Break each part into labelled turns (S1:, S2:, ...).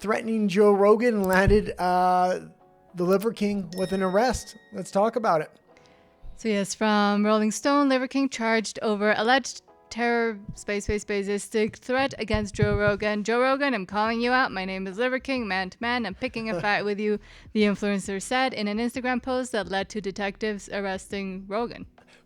S1: threatening Joe Rogan landed the Liver King with an arrest. Let's talk about it.
S2: So yes, from Rolling Stone, Liver King charged over alleged terror spaceistic threat against Joe Rogan. Joe Rogan, I'm calling you out. My name is Liver King, man to man. I'm picking a fight with you, the influencer said in an Instagram post that led to detectives arresting Rogan.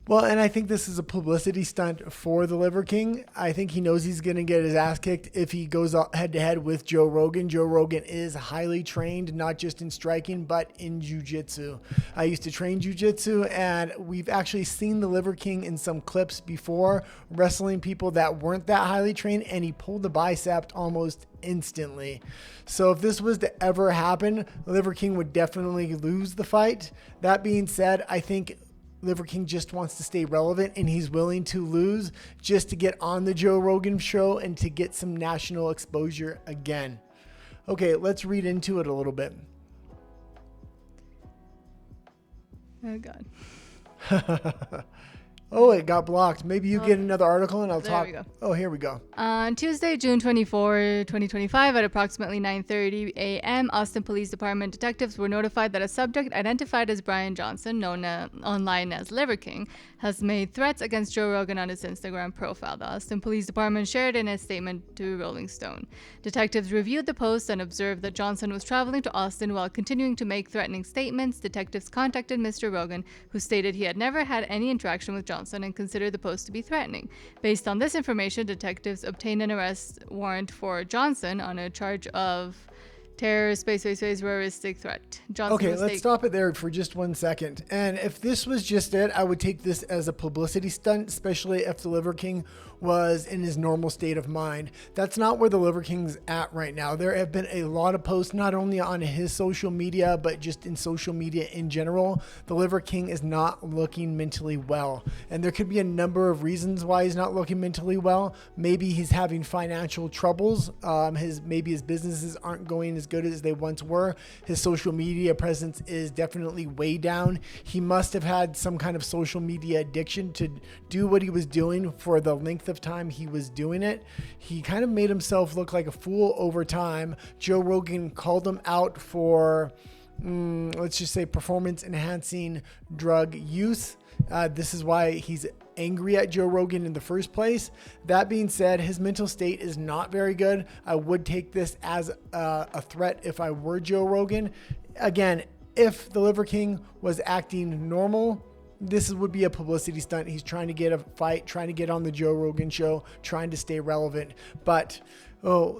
S1: Well, and I think this is a publicity stunt for the Liver King. I think he knows he's going to get his ass kicked if he goes head to head with Joe Rogan. Joe Rogan is highly trained, not just in striking, but in jiu-jitsu. I used to train jiu-jitsu, and we've actually seen the Liver King in some clips before, wrestling people that weren't that highly trained, and he pulled the bicep almost instantly. So if this was to ever happen, the Liver King would definitely lose the fight. That being said, I think Liver King just wants to stay relevant, and he's willing to lose just to get on the Joe Rogan show and to get some national exposure again. Okay, let's read into it a little bit.
S2: Oh, God.
S1: Oh, it got blocked. Maybe you get another article and I'll talk.
S2: There we go.
S1: Oh, here we go.
S2: On Tuesday, June 24, 2025, at approximately 9:30 a.m., Austin Police Department detectives were notified that a subject identified as Brian Johnson, known online as Liver King, has made threats against Joe Rogan on his Instagram profile. The Austin Police Department shared in a statement to Rolling Stone. Detectives reviewed the post and observed that Johnson was traveling to Austin while continuing to make threatening statements. Detectives contacted Mr. Rogan, who stated he had never had any interaction with Johnson and considered the post to be threatening. Based on this information, detectives obtained an arrest warrant for Johnson on a charge of terror, terroristic threat. Johnson
S1: okay, let's stop it there for just 1 second. And if this was just it, I would take this as a publicity stunt, especially if the Liver King was in his normal state of mind. That's not where the Liver King's at right now. There have been a lot of posts, not only on his social media, but just in social media in general. The Liver King is not looking mentally well. And there could be a number of reasons why he's not looking mentally well. Maybe he's having financial troubles. Maybe his businesses aren't going as good as they once were. His social media presence is definitely way down. He must have had some kind of social media addiction to do what he was doing for the length of time he was doing it. He kind of made himself look like a fool over time. Joe Rogan called him out for let's just say performance enhancing drug use. This is why he's angry at Joe Rogan in the first place. That being said, his mental state is not very good. I would take this as a threat if I were Joe Rogan. Again, if the Liver King was acting normal, this would be a publicity stunt. He's trying to get a fight, trying to get on the Joe Rogan show, trying to stay relevant. But,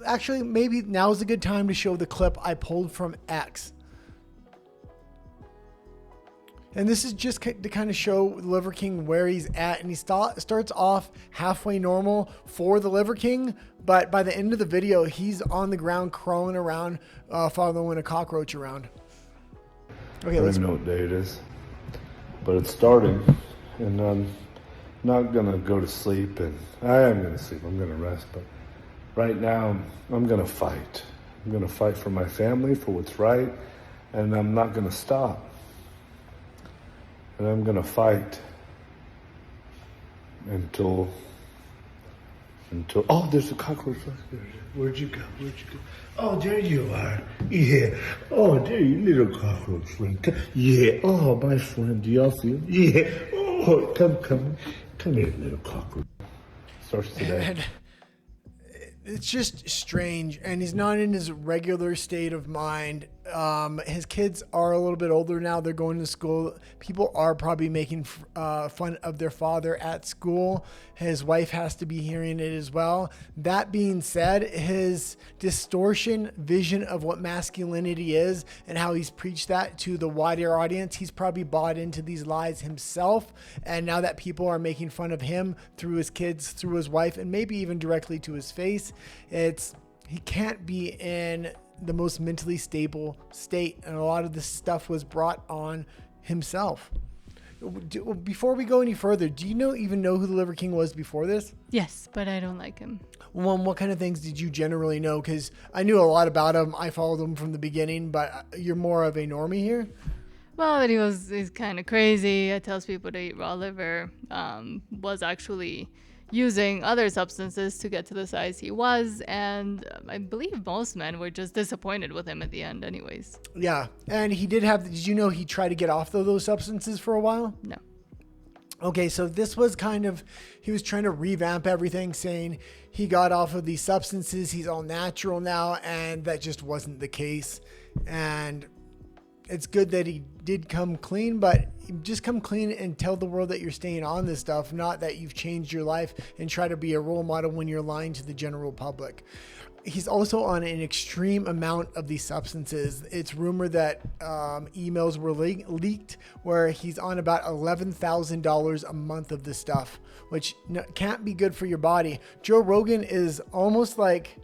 S1: actually, maybe now is a good time to show the clip I pulled from X. And this is just to kind of show the Liver King where he's at. And he starts off halfway normal for the Liver King. But by the end of the video, he's on the ground crawling around, following a cockroach around. Okay,
S3: I don't even know what day it is. But it's starting. And I'm not going to go to sleep. And I am going to sleep. I'm going to rest. But right now, I'm going to fight. I'm going to fight for my family, for what's right. And I'm not going to stop. And I'm going to fight until, oh, there's a cockroach. Where'd you go? Oh, there you are. Yeah. Oh, there you little cockroach friend. Yeah. Oh, my friend, do y'all feel? Yeah. Oh, come here, little cockroach. Starts today.
S1: And it's just strange, and he's not in his regular state of mind. His kids are a little bit older now. They're going to school. People are probably making fun of their father at school. His wife has to be hearing it as well. That being said, his distortion vision of what masculinity is and how he's preached that to the wider audience, he's probably bought into these lies himself. And now that people are making fun of him through his kids, through his wife, and maybe even directly to his face, he can't be in the most mentally stable state, and a lot of this stuff was brought on himself. Before we go any further, do you even know who the Liver King was before this?
S2: Yes, but I don't like him.
S1: Well, what kind of things did you generally know? Because I knew a lot about him. I followed him from the beginning, but you're more of a normie here?
S2: Well, that he's kind of crazy. Tells people to eat raw liver. Was actually using other substances to get to the size he was, and I believe most men were just disappointed with him at the end anyways.
S1: Yeah, and he did you know he tried to get off those substances for a while?
S2: No.
S1: Okay, so this was he was trying to revamp everything, saying he got off of these substances, he's all natural now, and that just wasn't the case. And it's good that he did come clean, but just come clean and tell the world that you're staying on this stuff, not that you've changed your life and try to be a role model when you're lying to the general public. He's also on an extreme amount of these substances. It's rumored that emails were leaked where he's on about $11,000 a month of this stuff, which can't be good for your body. Joe Rogan is almost like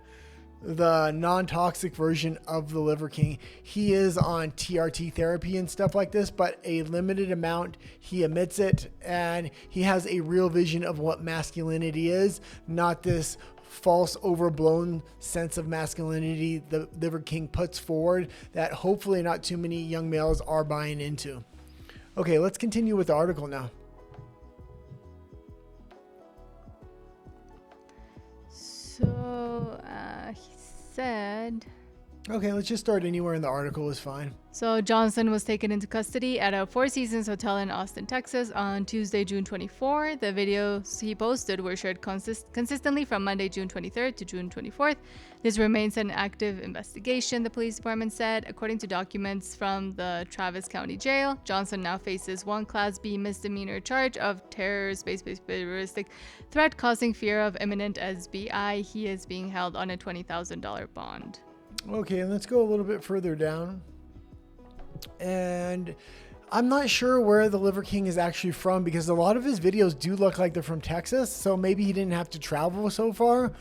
S1: the non-toxic version of the Liver King. He is on TRT therapy and stuff like this, but a limited amount. He admits it, and he has a real vision of what masculinity is, not this false, overblown sense of masculinity the Liver King puts forward that hopefully not too many young males are buying into. Okay, let's continue with the article now.
S2: So he said...
S1: Okay, let's just start anywhere in the article is fine.
S2: So Johnson was taken into custody at a Four Seasons hotel in Austin, Texas on Tuesday, June 24. The videos he posted were shared consistently from Monday, June 23rd to June 24th. This remains an active investigation, the police department said. According to documents from the Travis County Jail, Johnson now faces one Class B misdemeanor charge of terror-based threat causing fear of imminent SBI. He is being held on a $20,000 bond.
S1: Okay, and let's go a little bit further down. And I'm not sure where the Liver King is actually from, because a lot of his videos do look like they're from Texas. So maybe he didn't have to travel so far.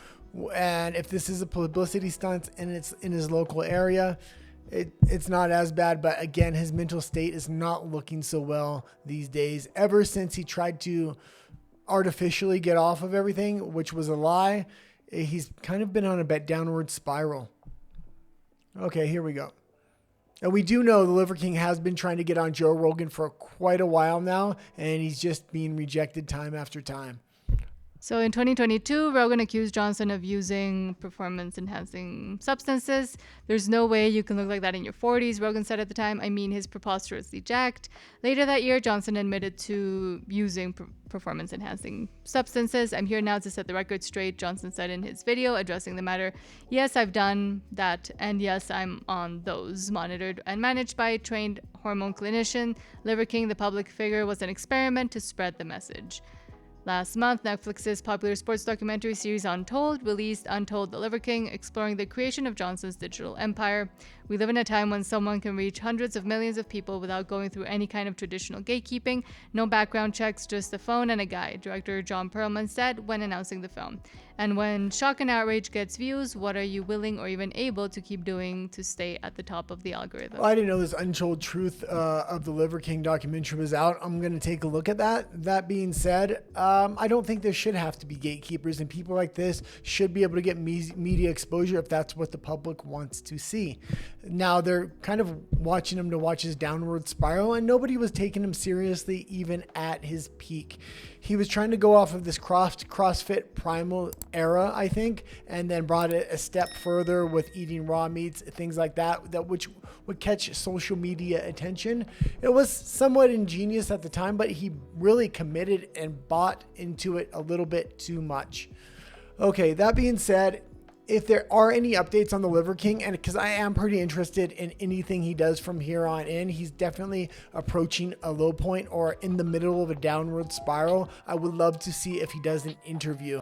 S1: And if this is a publicity stunt and it's in his local area, it's not as bad. But again, his mental state is not looking so well these days. Ever since he tried to artificially get off of everything, which was a lie, he's kind of been on a downward spiral. Okay, here we go. And we do know the Liver King has been trying to get on Joe Rogan for quite a while now, and he's just being rejected time after time.
S2: So in 2022, Rogan accused Johnson of using performance-enhancing substances. There's no way you can look like that in your 40s, Rogan said at the time. I mean, he's preposterously jacked. Later that year, Johnson admitted to using performance-enhancing substances. I'm here now to set the record straight, Johnson said in his video addressing the matter. Yes, I've done that, and yes, I'm on those, monitored and managed by a trained hormone clinician. Liver King, the public figure, was an experiment to spread the message. Last month, Netflix's popular sports documentary series Untold released Untold: The Liver King, exploring the creation of Johnson's digital empire. We live in a time when someone can reach hundreds of millions of people without going through any kind of traditional gatekeeping. No background checks, just a phone and a guide, director John Perlman said when announcing the film. And when shock and outrage gets views, what are you willing or even able to keep doing to stay at the top of the algorithm?
S1: Well, I didn't know this Untold Truth of the Liver King documentary was out. I'm going to take a look at that. That being said, I don't think there should have to be gatekeepers, and people like this should be able to get media exposure if that's what the public wants to see. Now they're kind of watching him to watch his downward spiral, and nobody was taking him seriously even at his peak. He was trying to go off of this CrossFit primal era, I think, and then brought it a step further with eating raw meats, things like that which would catch social media attention. It was somewhat ingenious at the time, but he really committed and bought into it a little bit too much. Okay, that being said, if there are any updates on the Liver King, and because I am pretty interested in anything he does from here on in, he's definitely approaching a low point or in the middle of a downward spiral. I would love to see if he does an interview.